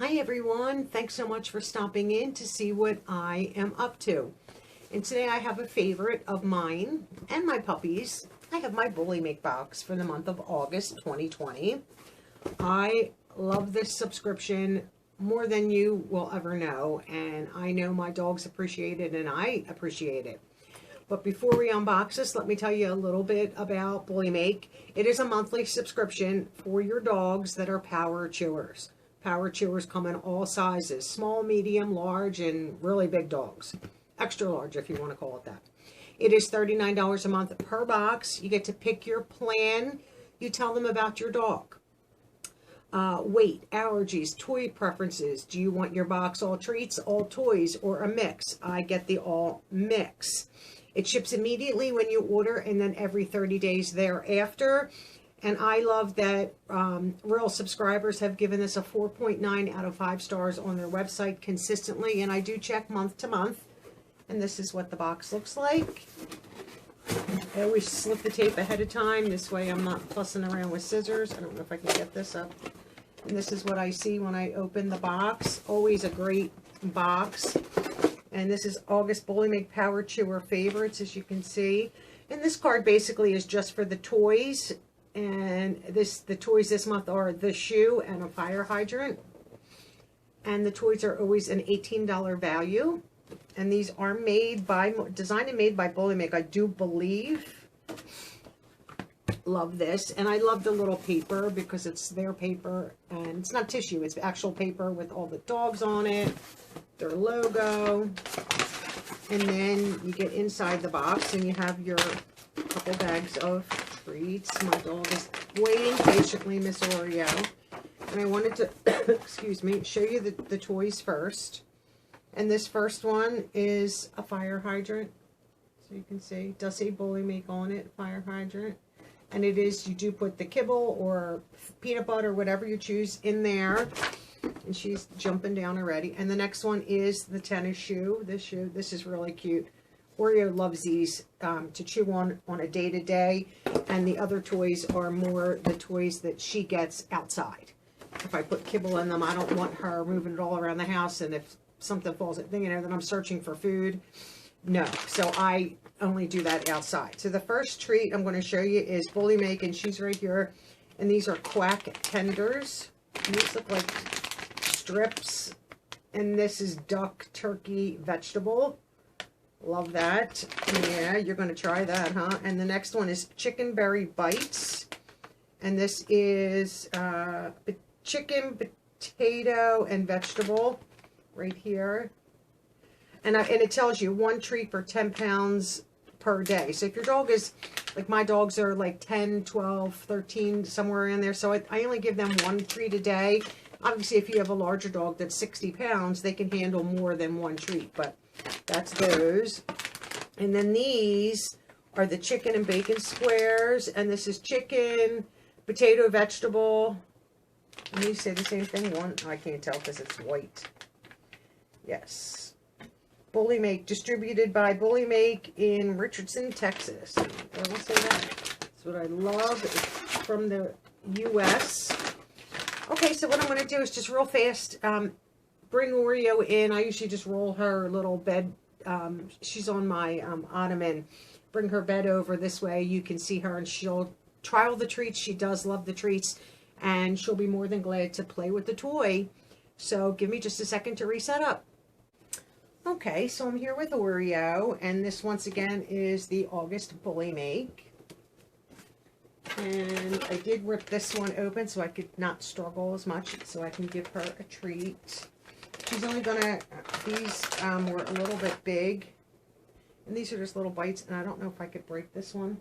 Hi everyone, thanks so much for stopping in to see what I am up to. And today I have a favorite of mine and my puppies. I have my Bullymake box for the month of August 2020. I love this subscription more than you will ever know, and I know my dogs appreciate it and I appreciate it. But before we unbox this, let me tell you a little bit about Bullymake. It is a monthly subscription for your dogs that are power chewers. Power chewers come in all sizes, small, medium, large, and really big dogs. Extra large, if you want to call it that. It is $39 a month per box. You get to pick your plan. You tell them about your dog. Weight, allergies, toy preferences. Do you want your box all treats, all toys, or a mix? I get the all mix. It ships immediately when you order and then every 30 days thereafter. And I love that real subscribers have given this a 4.9 out of 5 stars on their website consistently. And I do check month to month. And this is what the box looks like. I always slip the tape ahead of time. This way I'm not fussing around with scissors. I don't know if I can get this up. And this is what I see when I open the box. Always a great box. And this is August Bullymake Power Chewer Favorites, as you can see. And this card basically is just for the toys. And the toys this month are the shoe and a fire hydrant. And the toys are always an $18 value. And these are designed and made by Bullymake, I do believe. Love this. And I love the little paper because it's their paper. And it's not tissue, it's actual paper with all the dogs on it. Their logo. And then you get inside the box and you have your couple bags of treats. My dog is waiting patiently, Miss Oreo. And I wanted to, excuse me, show you the toys first. And this first one is a fire hydrant. So you can see, it does say Bullymake on it, fire hydrant. And it is, you do put the kibble or peanut butter, whatever you choose, in there. And she's jumping down already. And the next one is the tennis shoe. This is really cute. Oreo loves these to chew on a day-to-day, and the other toys are more the toys that she gets outside. If I put kibble in them, I don't want her moving it all around the house, and if something falls, then I'm searching for food. No, so I only do that outside. So the first treat I'm going to show you is Bullymake, and she's right here, and these are quack tenders. And these look like strips, and this is duck, turkey, vegetable. Love that. Yeah, you're going to try that, huh? And the next one is chicken berry bites. And this is chicken, potato, and vegetable right here. And it tells you 1 treat for 10 pounds per day. So if your dog is, like my dogs are like 10, 12, 13, somewhere in there. So I only give them 1 treat a day. Obviously, if you have a larger dog that's 60 pounds, they can handle more than 1 treat. But that's those. And then these are the chicken and bacon squares. And this is chicken, potato, vegetable. And these say the same thing. One, I can't tell because it's white. Yes. Bullymake, distributed by Bullymake in Richardson, Texas. I will say that. That's what I love. It's from the U.S. Okay, so what I'm going to do is just real fast bring Oreo in. I usually just roll her little bed. She's on my ottoman. Bring her bed over this way. You can see her and she'll try all the treats. She does love the treats. And she'll be more than glad to play with the toy. So give me just a second to reset up. Okay, so I'm here with Oreo. And this once again is the August Bullymake. And I did rip this one open so I could not struggle as much. So I can give her a treat. She's only gonna, these were a little bit big. And these are just little bites, and I don't know if I could break this one.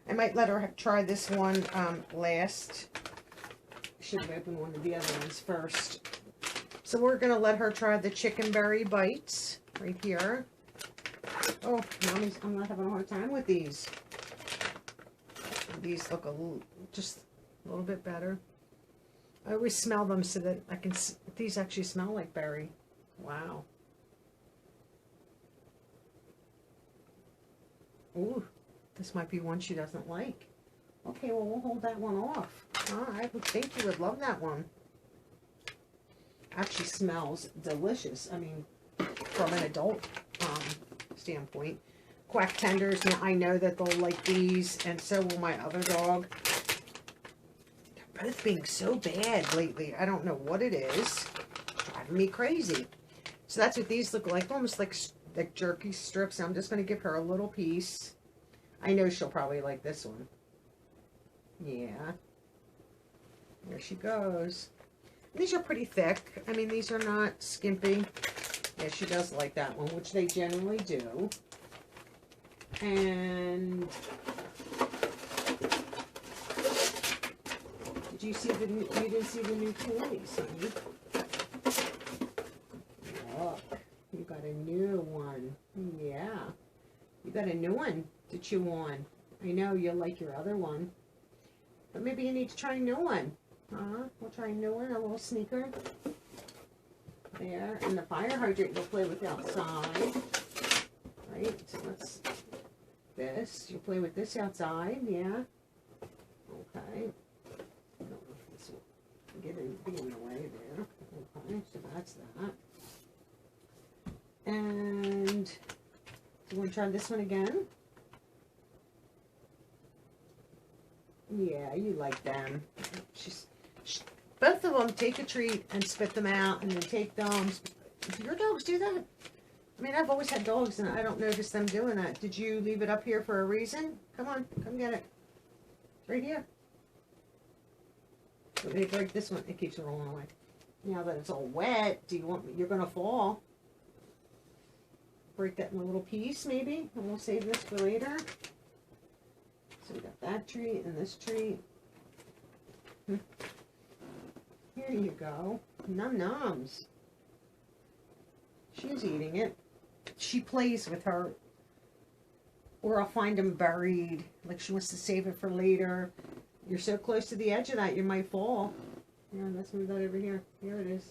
I might let her try this one last. Should have opened one of the other ones first. So we're gonna let her try the chicken berry bites right here. Oh, Mommy's, I'm not having a hard time with these. These look just a little bit better. I always smell them so that I can, these actually smell like berry. Wow. Ooh, this might be one she doesn't like. Okay, well, we'll hold that one off. I would think you would love that one. actually smells delicious. I mean, from an adult standpoint. Quack tenders. Now, I know that they'll like these, and so will my other dog. They're both being so bad lately. I don't know what it is. It's driving me crazy. So that's what these look like. Almost like jerky strips. I'm just going to give her a little piece. I know she'll probably like this one. Yeah. There she goes. These are pretty thick. I mean, these are not skimpy. Yeah, she does like that one, which they generally do. And did you see the new, you didn't see the new toys, honey? Look, you got a new one. Yeah, you got a new one to chew on. I know you like your other one, but maybe you need to try a new one. We'll try a new one, a little sneaker. There, and the fire hydrant you'll play with outside. Right, so let's, this, you'll play with this outside, yeah. Okay. I don't know if this will be in the way there. Okay, so that's that. And do you want to try this one again? Yeah, you like them. Both of them take a treat and spit them out, and then take them. Do your dogs do that? I mean, I've always had dogs, and I don't notice them doing that. Did you leave it up here for a reason? Come on, come get it. It's right here. Let me break this one. It keeps rolling away. Now that it's all wet, do you want me? You're going to fall. Break that in a little piece, maybe, and we'll save this for later. So we got that treat and this treat. Here you go. Num nums. She's eating it. She plays with her. Or I'll find them buried. Like she wants to save it for later. You're so close to the edge of that, you might fall. Yeah, let's move that over here. Here it is.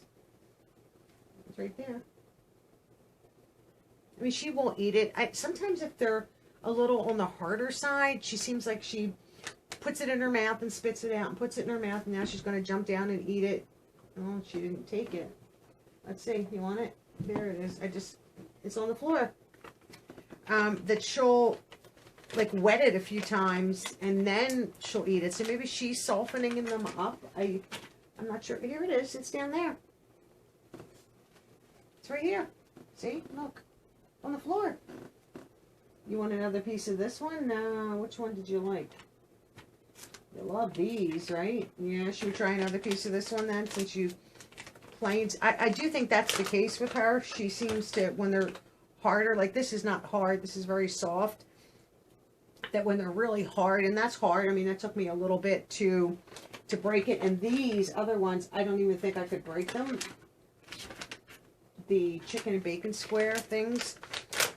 It's right there. I mean, she won't eat it. Sometimes if they're a little on the harder side, she seems like she puts it in her mouth and spits it out and puts it in her mouth, and now she's going to jump down and eat it. Oh, she didn't take it. Let's see. You want it? There it is. It's on the floor. That she'll like wet it a few times and then she'll eat it. So maybe she's softening them up. I'm not sure. Here it is. It's down there. It's right here. See? Look. On the floor. You want another piece of this one? No. Which one did you like? You love these, right? Yeah, should we try another piece of this one then, since you planes? I do think that's the case with her. She seems to, when they're harder, like this is not hard, this is very soft, that when they're really hard, and that's hard, I mean, that took me a little bit to break it, and these other ones, I don't even think I could break them. The chicken and bacon square things,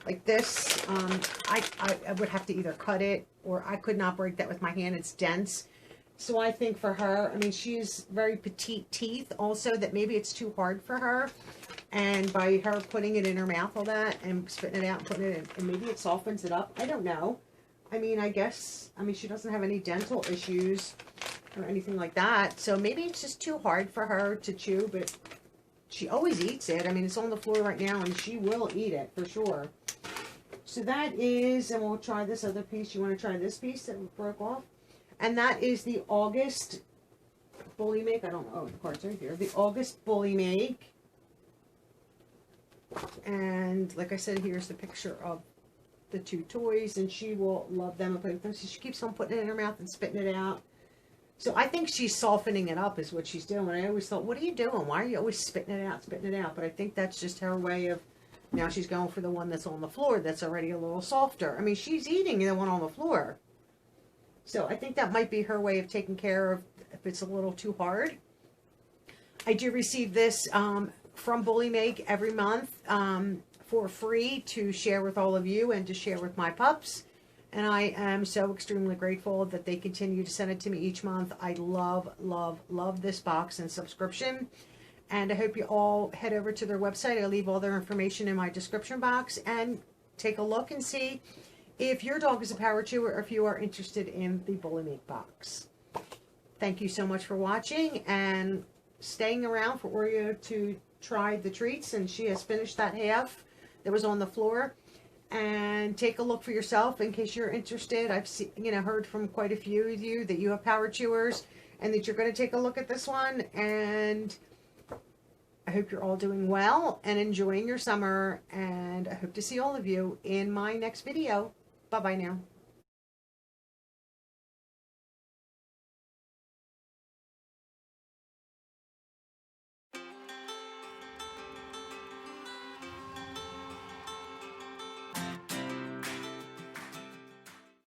like this, I would have to either cut it, or I could not break that with my hand. It's dense. So I think for her, I mean, she's very petite teeth also, that maybe it's too hard for her. And by her putting it in her mouth, all that, and spitting it out and putting it in, and maybe it softens it up. I don't know. I mean, I guess, I mean, she doesn't have any dental issues or anything like that. So maybe it's just too hard for her to chew, but she always eats it. I mean, it's on the floor right now, and she will eat it for sure. So that is, and we'll try this other piece. You want to try this piece that broke off? And that is the August Bullymake. I don't know. Oh, the card's right here. The August Bullymake. And like I said, here's the picture of the two toys. And she will love them and play with them. So she keeps on putting it in her mouth and spitting it out. So I think she's softening it up is what she's doing. I always thought, what are you doing? Why are you always spitting it out, spitting it out? But I think that's just her way of, now she's going for the one that's on the floor that's already a little softer. I mean, she's eating the one on the floor. So I think that might be her way of taking care of if it's a little too hard. I do receive this from Bullymake every month for free to share with all of you and to share with my pups. And I am so extremely grateful that they continue to send it to me each month. I love, love, love this box and subscription. And I hope you all head over to their website. I'll leave all their information in my description box and take a look and see if your dog is a power chewer or if you are interested in the Bullymake box. Thank you so much for watching, and staying around for Oreo to try the treats, and she has finished that half that was on the floor. And take a look for yourself in case you're interested. I've seen, heard from quite a few of you that you have power chewers and that you're going to take a look at this one. And I hope you're all doing well and enjoying your summer. And I hope to see all of you in my next video. Bye-bye now.